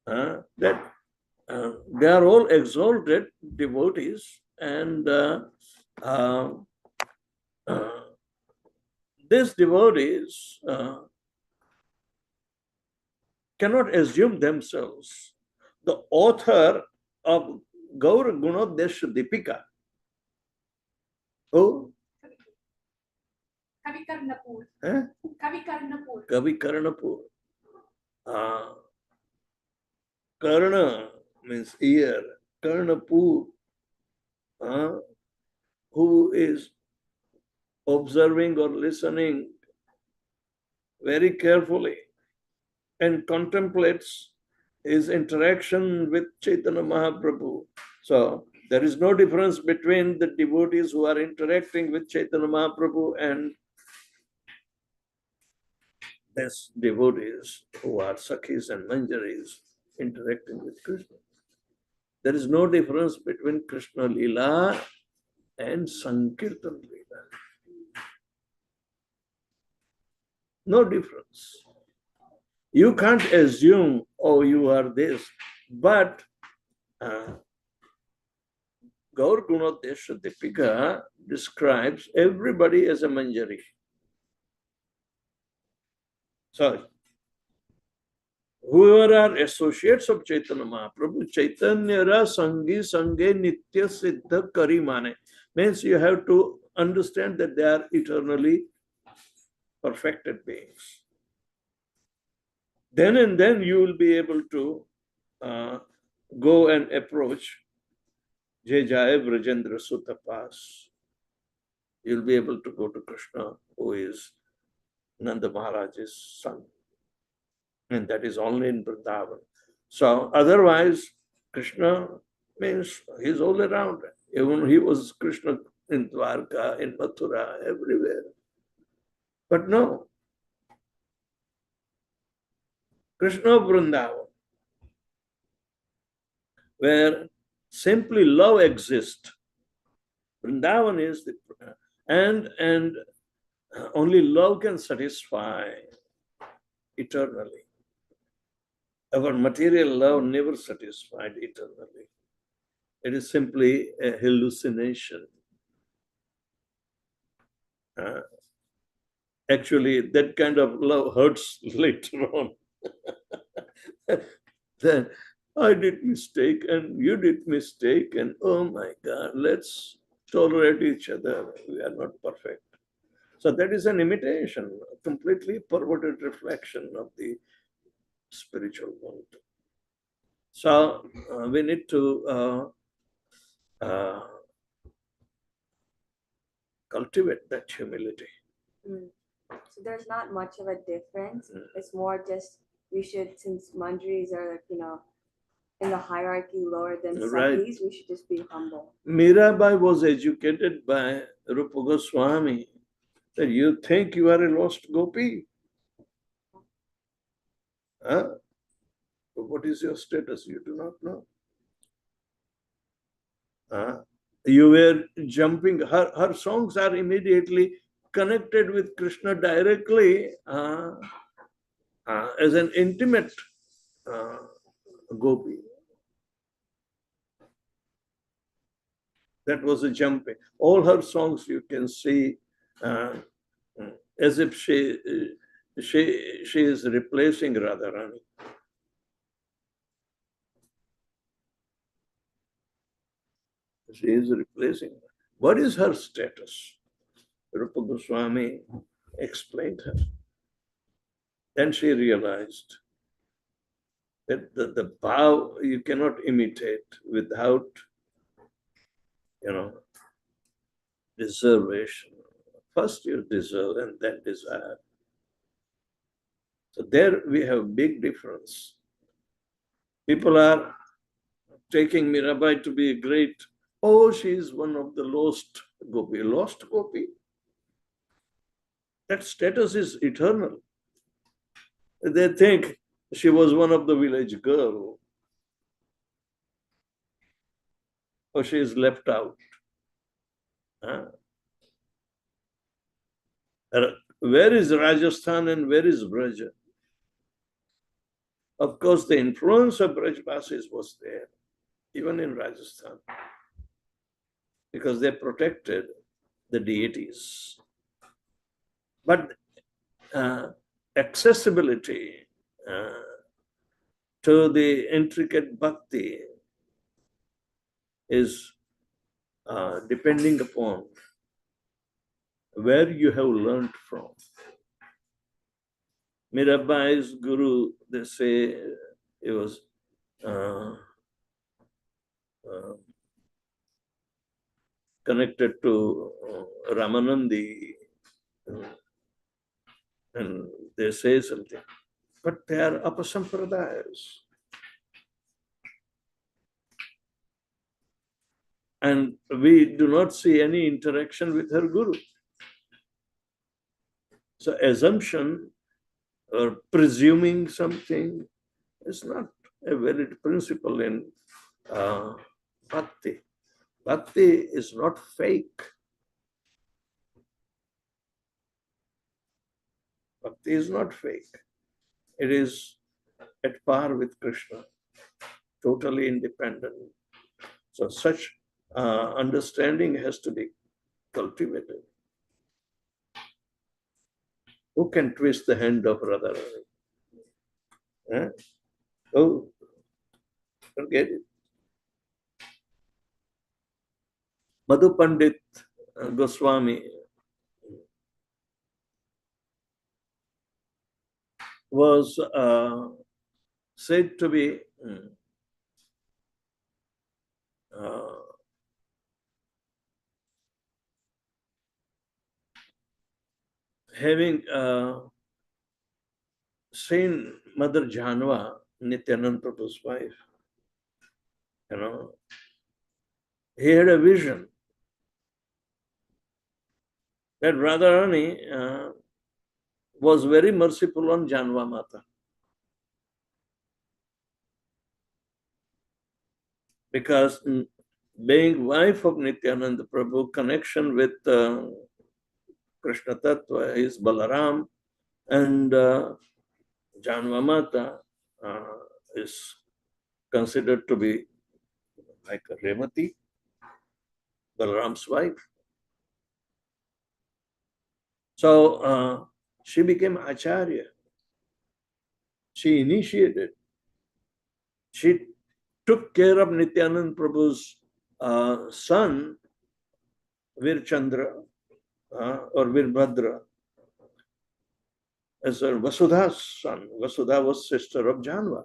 Speaker 3: that they are all exalted devotees, and these devotees cannot assume themselves the author of Gaur Gunodesha Dipika. Who?
Speaker 7: Kavi Karnapur.
Speaker 3: Eh?
Speaker 7: Kavi Karnapur.
Speaker 3: Kavi Karnapur. Karana means ear. Karnapur, who is observing or listening very carefully and contemplates his interaction with Chaitanya Mahaprabhu. So There is no difference between the devotees who are interacting with Chaitanya Mahaprabhu and these devotees who are Sakhis and Manjaris interacting with Krishna. There is no difference between Krishna Leela and Sankirtan Leela. No difference. You can't assume, oh, you are this, but Gaur Gunodesha Dipika describes everybody as a Manjari. So, whoever are associates of Chaitanya Mahaprabhu, Chaitanya ra Sangi Sange Nitya Siddha Kari Mane, means you have to understand that they are eternally perfected beings. Then and then you will be able to go and approach Jai Jai Vrajendra Suta Pass. You'll be able to go to Krishna, who is Nanda Maharaj's son. And that is only in Vrindavan. So otherwise, Krishna means he's all around. Even he was Krishna in Dwarka, in Mathura, everywhere. But no. Krishna of Vrindavan, where simply love exists. Vrindavan is the and only love can satisfy eternally. Our material love never satisfied eternally. It is simply a hallucination. Actually, that kind of love hurts later on. Then I did mistake and you did mistake and oh my God, let's tolerate each other. We are not perfect. So that is an imitation, a completely perverted reflection of the spiritual world. So we need to cultivate that humility.
Speaker 6: So there's not much of a difference. It's more just we should, since Manjaris are, in the hierarchy lower than
Speaker 3: Right.
Speaker 6: Sakhis, we should just be humble.
Speaker 3: Mirabai was educated by Rupa Goswami that you think you are a lost gopi. Huh? What is your status? You do not know. You were jumping, her songs are immediately connected with Krishna directly as an intimate gopi. That was a jumping. All her songs you can see as if she is replacing Radharani. She is replacing her. What is her status? Rupa Goswami explained her. Then she realized that the vow you cannot imitate without, reservation. First you deserve and then desire. So there we have big difference. People are taking Mirabai to be a great, oh, she is one of the lost gopi. Lost gopi? That status is eternal. They think she was one of the village girl. Or she is left out. Where is Rajasthan and where is Braja? Of course, the influence of Brajvasis was there, even in Rajasthan, because they protected the deities. But accessibility to the intricate bhakti is depending upon where you have learned from. Mirabai's guru, they say, it was connected to Ramanandi, and they say something, but they are apasampradayas. and we do not see any interaction with her guru. So assumption or presuming something is not a valid principle in bhakti. Bhakti is not fake. Bhakti is not fake. It is at par with Krishna, totally independent. So such understanding has to be cultivated. Who can twist the hand of Radharani? Eh? Oh, forget it. Madhu Pandit Goswami was said to be having seen Mother Janva, Nityanand Prabhu's wife. He had a vision that Radharani was very merciful on Janva Mata. Because being wife of Nityananda Prabhu, connection with Krishna Tattva is Balaram, and Janva Mata is considered to be like a Remati, Balaram's wife. So she became Acharya. She initiated. She took care of Nityanand Prabhu's son, Virchandra or Virbhadra, as Vasudha's son. Vasudha was sister of Janva.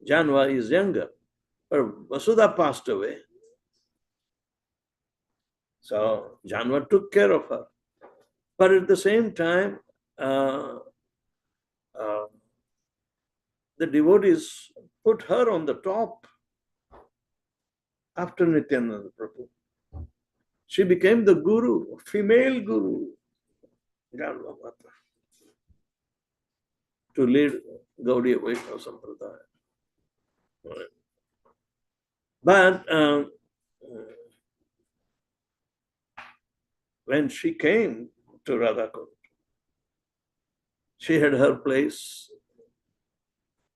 Speaker 3: Janva is younger, but Vasudha passed away. So Janva took care of her. But at the same time, the devotees put her on the top after Nityananda Prabhu. She became the guru, female guru, Janva Mata, to lead Gaudiya Vaishnava Sampradaya. But when she came to Radhakund, she had her place,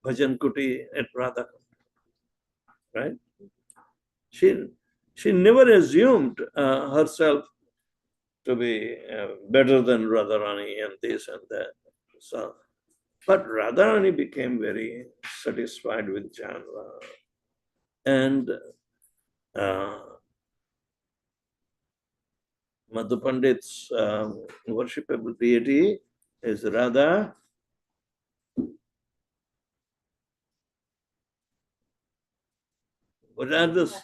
Speaker 3: Bhajan Kuti at Radhakund, right? She never assumed herself to be better than Radharani and this and that. So, but Radharani became very satisfied with Janva. And Madhu Pandit's worshipable deity is Radha. What are those?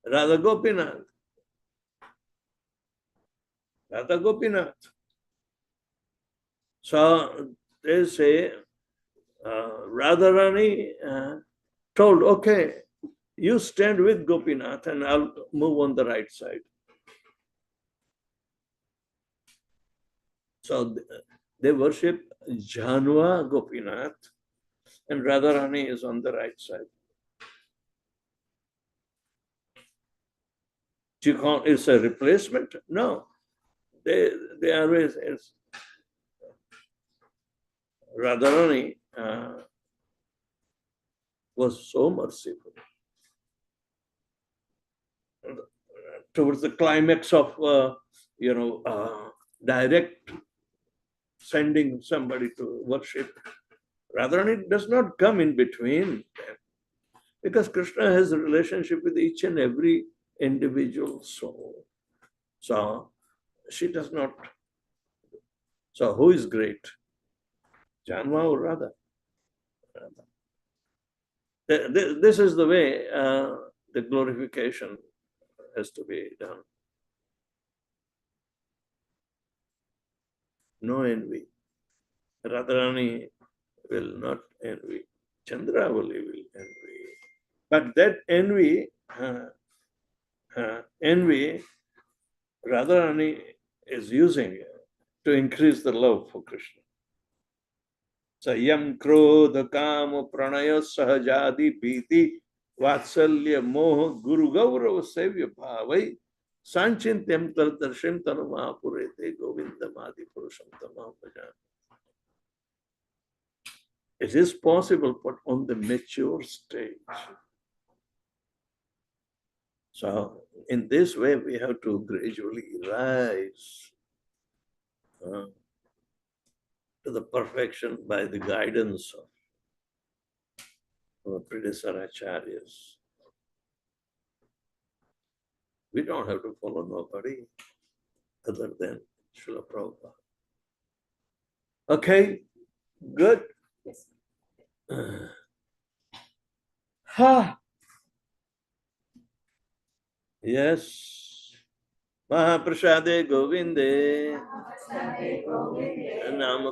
Speaker 3: Radha Gopinath. Radha Gopinath. So they say Radharani told, okay, you stand with Gopinath and I'll move on the right side. So they worship Janva Gopinath and Radharani is on the right side. It's a replacement? No. They always, Radharani was so merciful. Towards the climax of, direct sending somebody to worship, Radharani does not come in between them, because Krishna has a relationship with each and every individual soul. So she does not. So who is great? Janva or Radha? This is the way the glorification has to be done. No envy. Radharani will not envy. Chandravali will envy. But that envy envy, Radharani is using it to increase the love for Krishna. So yam krodha kama pranaya sahajadi piti vatsalya moha guru gaurav sevya bhavai sanchintem tardarshim tanumapurete govindamadi purusham tamam bhajan. It is possible, but on the mature stage. So in this way, we have to gradually rise to the perfection by the guidance of our predecessor acharyas. We don't have to follow nobody other than Srila Prabhupada. Okay, good.
Speaker 4: Yes.
Speaker 3: Ha. Yes. Mahaprasade Govinde. Nama